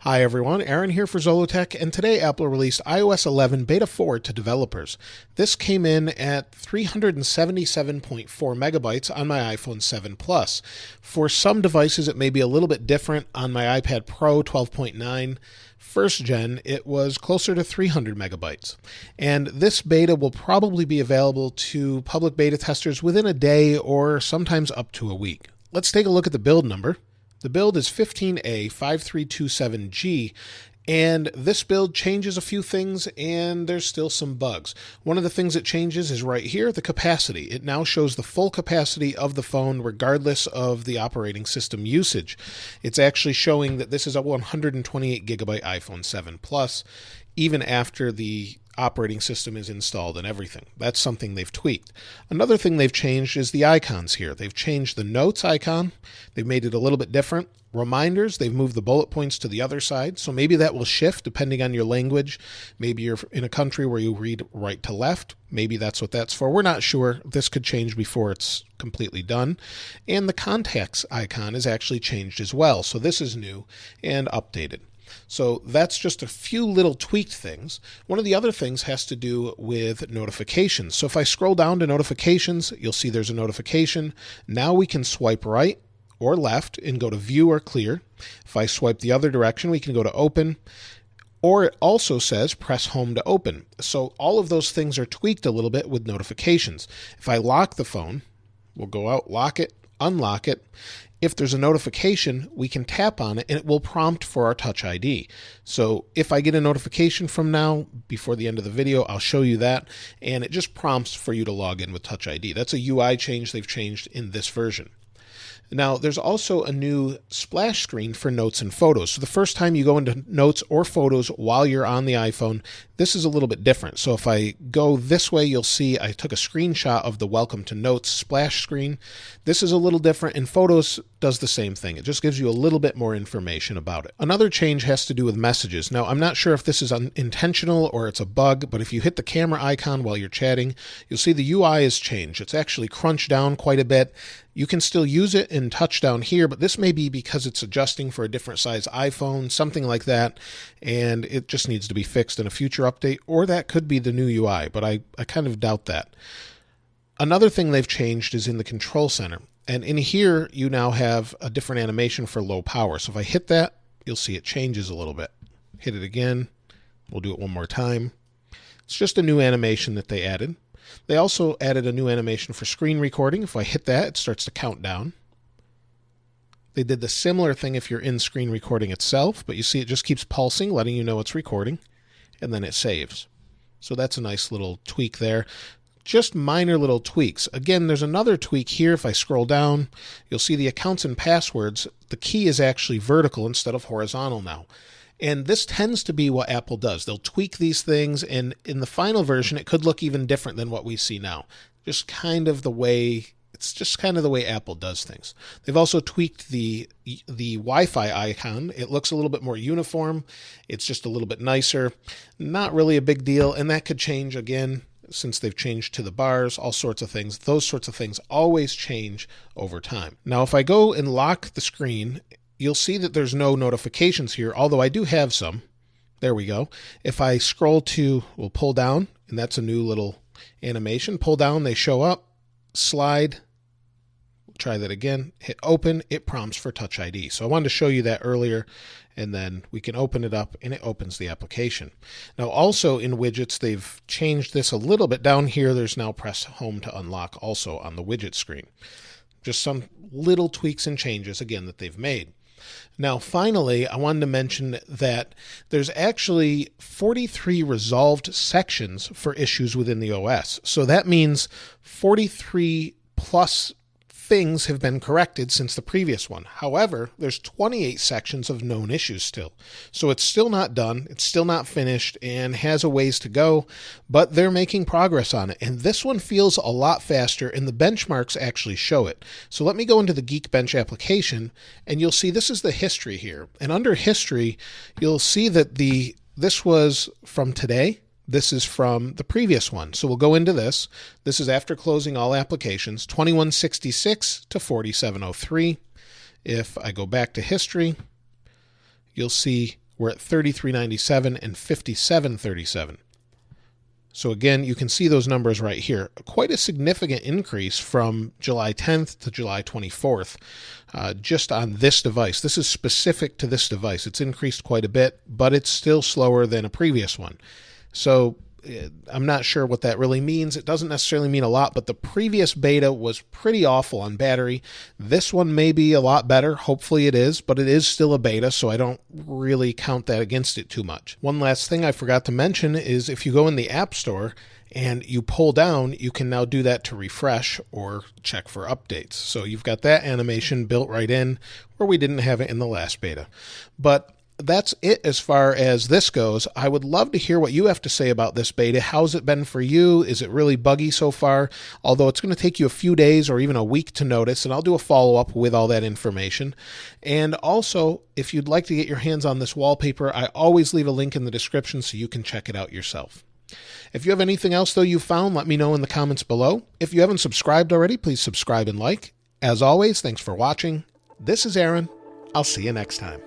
Hi everyone, Aaron here for Zollotech, and today Apple released iOS 11 Beta 4 to developers. This came in at 377.4 megabytes on my iPhone 7 Plus. For some devices it may be a little bit different. On my iPad Pro 12.9 first gen, it was closer to 300 megabytes. And this beta will probably be available to public beta testers within a day or sometimes up to a week. Let's take a look at the build number. The build is 15A5327G, and this build changes a few things, and there's still some bugs. One of the things it changes is right here, the capacity. It now shows the full capacity of the phone regardless of the operating system usage. It's actually showing that this is a 128 gigabyte iPhone 7 Plus, even after the operating system is installed and everything. That's something they've tweaked. Another thing they've changed is the icons here. They've changed the notes icon. They've made it a little bit different. Reminders, they've moved the bullet points to the other side, so maybe that will shift depending on your language. Maybe you're in a country where you read right to left. Maybe that's what that's for. We're not sure. This could change before it's completely done. And the contacts icon is actually changed as well, so this is new and updated. So that's just a few little tweaked things. One of the other things has to do with notifications. So if I scroll down to notifications, you'll see there's a notification. Now we can swipe right or left and go to view or clear. If I swipe the other direction, we can go to open, or it also says press home to open. So all of those things are tweaked a little bit with notifications. If I lock the phone, we'll go out, lock it, unlock it. If there's a notification, we can tap on it and it will prompt for our Touch ID. So if I get a notification from now, before the end of the video, I'll show you that, and it just prompts for you to log in with Touch ID. That's a UI change they've changed in this version. Now, there's also a new splash screen for notes and photos. So the first time you go into notes or photos while you're on the iPhone, this is a little bit different. So if I go this way, you'll see I took a screenshot of the Welcome to Notes splash screen. This is a little different, and Photos does the same thing. It just gives you a little bit more information about it. Another change has to do with messages. Now, I'm not sure if this is unintentional or it's a bug, but if you hit the camera icon while you're chatting, you'll see the UI is changed. It's actually crunched down quite a bit. You can still use it in touch down here, but this may be because it's adjusting for a different size iPhone, something like that, and it just needs to be fixed in a future update, or that could be the new UI, but I kind of doubt that. Another thing they've changed is in the control center, and in here you now have a different animation for low power. So if I hit that, you'll see it changes a little bit. Hit it again. We'll do it one more time. It's just a new animation that they added. They also added a new animation for screen recording. If I hit that, it starts to count down. They did the similar thing if you're in screen recording itself, but you see it just keeps pulsing, letting you know it's recording, and then it saves. So that's a nice little tweak there. Just minor little tweaks. Again, there's another tweak here. If I scroll down, you'll see the accounts and passwords. The key is actually vertical instead of horizontal now. And this tends to be what Apple does. They'll tweak these things, and in the final version, it could look even different than what we see now. It's just kind of the way Apple does things. They've also tweaked the Wi-Fi icon. It looks a little bit more uniform. It's just a little bit nicer. Not really a big deal, and that could change again since they've changed to the bars, all sorts of things. Those sorts of things always change over time. Now, if I go and lock the screen, you'll see that there's no notifications here, although I do have some. There we go. If I scroll to, we'll pull down, and that's a new little animation. Pull down, they show up. Slide. Try that again. Hit open. It prompts for Touch ID. So I wanted to show you that earlier, and then we can open it up, and it opens the application. Now, also in widgets, they've changed this a little bit. Down here, there's now press home to unlock also on the widget screen. Just some little tweaks and changes, again, that they've made. Now, finally, I wanted to mention that there's actually 43 resolved sections for issues within the OS. So that means 43 plus things have been corrected since the previous one. However, there's 28 sections of known issues still. So it's still not done, it's still not finished, and has a ways to go, but they're making progress on it. And this one feels a lot faster, and the benchmarks actually show it. So let me go into the Geekbench application, and you'll see this is the history here. And under history, you'll see that this was from today. This is from the previous one. So we'll go into this. This is after closing all applications, 2166 to 4703. If I go back to history, you'll see were at $33.97 and $57.37. So again, you can see those numbers right here. Quite a significant increase from July 10th to July 24th, just on this device. This is specific to this device. It's increased quite a bit, but it's still slower than a previous one. So I'm not sure what that really means. It doesn't necessarily mean a lot, but the previous beta was pretty awful on battery. This one may be a lot better. Hopefully it is, but it is still a beta, so I don't really count that against it too much. One last thing I forgot to mention is if you go in the App Store and you pull down, you can now do that to refresh or check for updates. So you've got that animation built right in where we didn't have it in the last beta. But that's it as far as this goes. I would love to hear what you have to say about this beta. How's it been for you? Is it really buggy so far? Although it's going to take you a few days or even a week to notice, and I'll do a follow-up with all that information. And also, if you'd like to get your hands on this wallpaper, I always leave a link in the description so you can check it out yourself. If you have anything else, though, you've found, let me know in the comments below. If you haven't subscribed already, please subscribe and like. As always, thanks for watching. This is Aaron. I'll see you next time.